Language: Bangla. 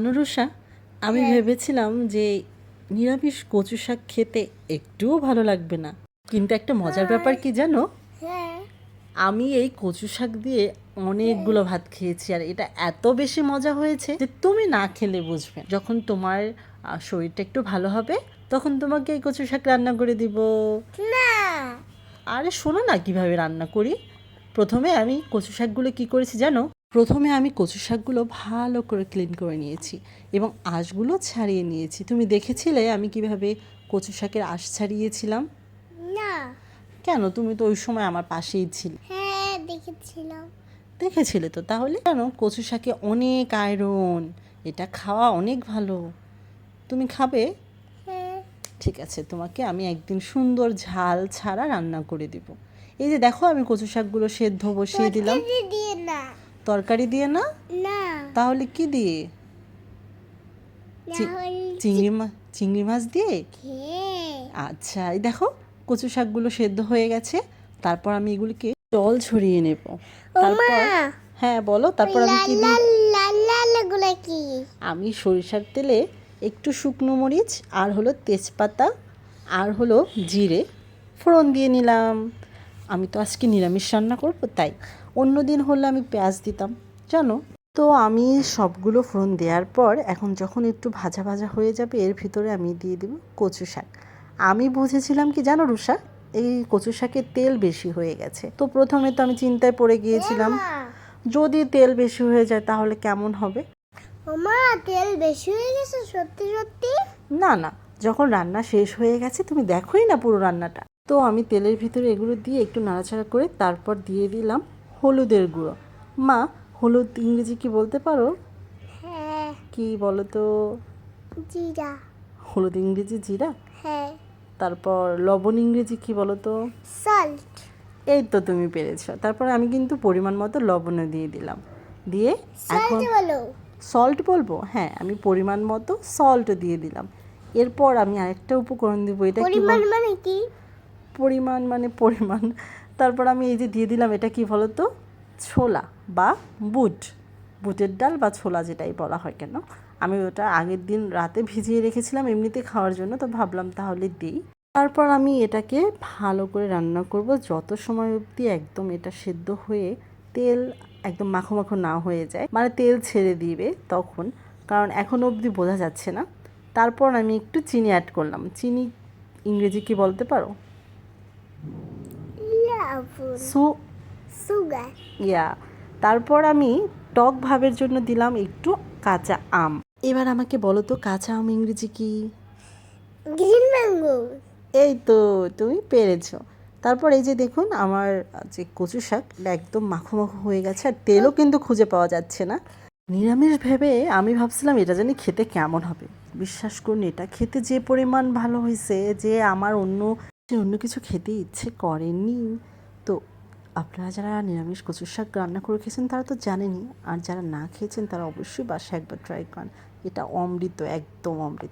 অনুরুষা, আমি হ্যাঁ। ভেবেছিলাম যে নিরামিষ কচু শাক খেতে একটুও ভালো লাগবে না, কিন্তু একটা মজার ব্যাপার কি জানো, হ্যাঁ। আমি এই কচু শাক দিয়ে অনেকগুলো ভাত খেয়েছি আর এটা এত বেশি মজা হয়েছে যে তুমি না খেলে বুঝবে। যখন তোমার শরীরটা একটু ভালো হবে তখন তোমাকে এই কচু শাক রান্না করে দিব। না। আরে শোনো না কিভাবে রান্না করি। প্রথমে আমি কচু শাকগুলো কী করেছি জানো, প্রথমে আমি কচু শাকগুলো ভালো করে ক্লিন করে নিয়েছি এবং আঁশগুলো ছাড়িয়ে নিয়েছি। তুমি দেখেছিলে আমি কিভাবে কচু শাকের আঁশ ছাড়িয়েছিলাম? না। কেন, তুমি তো ওই সময় আমার পাশেই ছিলে। হ্যাঁ, দেখেছিলাম। দেখেছিলে তো, তাহলে কেন, কচু শাকে অনেক আয়রন, এটা খাওয়া অনেক ভালো। তুমি খাবে? হ্যাঁ। ঠিক আছে, তোমাকে আমি একদিন সুন্দর ঝাল ছাড়া রান্না করে দিব। এই যে দেখো, আমি কচু শাকগুলো সেদ্ধ বসিয়ে দিলাম। তরকারি দিয়ে না। তরকারি দিয়ে না? না। তাহলে কি দিয়ে? চিংড়ি মাছ দিয়ে? হ্যাঁ। আচ্ছা, এই দেখো কচু শাকগুলো সেদ্ধ হয়ে গেছে। তারপর আমি এগুলিকে জল ঝরিয়ে নেব। তারপর হ্যাঁ বলো, তারপর আমি কি দিই? লাল লাল গুলা কি? আমি সরিষার তেলে একটু শুকনো মরিচ আর হলো তেজপাতা আর হলো জিরে ফোড়ন দিয়ে নিলাম। আমি তো আজকে নিরামিষ রান্না করবো, তাই অন্য দিন হলে আমি পেঁয়াজ দিতাম জানো। তো আমি সবগুলো ফোড়ন দেওয়ার পর এখন যখন একটু ভাজা ভাজা হয়ে যাবে এর ভিতরে আমি দিয়ে দেব কচু শাক। আমি বুঝেছিলাম কি জানো রুষা, এই কচু শাকের তেল বেশি হয়ে গেছে। তো প্রথমে তো আমি চিন্তায় পড়ে গিয়েছিলাম, যদি তেল বেশি হয়ে যায় তাহলে কেমন হবে। ওমা, তেল বেশি হয়ে গেছে সত্যি সত্যি? না না, যখন রান্না শেষ হয়ে গেছে তুমি দেখোই না পুরো রান্নাটা। তো আমি তেলের ভিতরে এগুলো দিয়ে একটু নাড়াচাড়া করে তারপর দিয়ে দিলাম হলুদের গুঁড়ো। মা, হলুদ ইংরেজি কি বলতে পারো? হ্যাঁ। কি বলো তো? জিরা। হলুদ ইংরেজি জিরা। হ্যাঁ। তারপর লবণ ইংরেজি কি বলো তো? সল্ট। এই তো তুমি পেরেছো। তারপর আমি কিন্তু পরিমাণ মতো লবণও দিয়ে দিলাম। দিয়ে এখন সল্ট বলো। সল্ট বলবো? হ্যাঁ, আমি পরিমাণ মতো সল্টও দিয়ে দিলাম। এরপর আমি আরেকটা উপকরণ দেবো, এটা কি পরিমাণ মানে কি? পরিমাণ মানে পরিমাণ। তারপর আমি এই যে দিয়ে দিলাম, এটা কি বলো তো? ছোলা বা বুট, বুটের ডাল বা ছোলা যেটাই বলা হয় কেন। আমি ওটা আগের দিন রাতে ভিজিয়ে রেখেছিলাম এমনিতে খাওয়ার জন্য, তো ভাবলাম তাহলে দিই। তারপর আমি এটাকে ভালো করে রান্না করব যত সময় অবধি একদম এটা সেদ্ধ হয়ে তেল একদম মাখো মাখো না হয়ে যায়, মানে তেল ছেড়ে দিবে তখন, কারণ এখনও অবধি বোঝা যাচ্ছে না। তারপর আমি একটু চিনি অ্যাড করলাম। চিনি ইংরেজি কি বলতে পারো? সুগার। ইয়া। তারপর আমি টক ভাবের জন্য দিলাম একটু কাঁচা আম। এবার আমাকে বলো তো কাঁচা আম ইংরেজি কি? Green mango. এই তো তুমি পেরেছো। তারপর এই যে দেখুন আমার যে কচু শাক একদম মাখো মাখো হয়ে গেছে আর তেলও কিন্তু খুঁজে পাওয়া যাচ্ছে না। নিরামিষ ভেবে আমি ভাবছিলাম এটা জানি খেতে কেমন হবে। বিশ্বাস করুন, এটা খেতে যে পরিমাণ ভালো হয়েছে যে আমার অন্য কিছু খেতে ইচ্ছে করেনি। তো আপনারা যারা নিরামিষ কচুর শাক রান্না করে খেয়েছেন তারা তো জানেনই, আর যারা না খেয়েছেন তারা অবশ্যই বাসায় একবার ট্রাই করেন। এটা অমৃত, একদম অমৃত।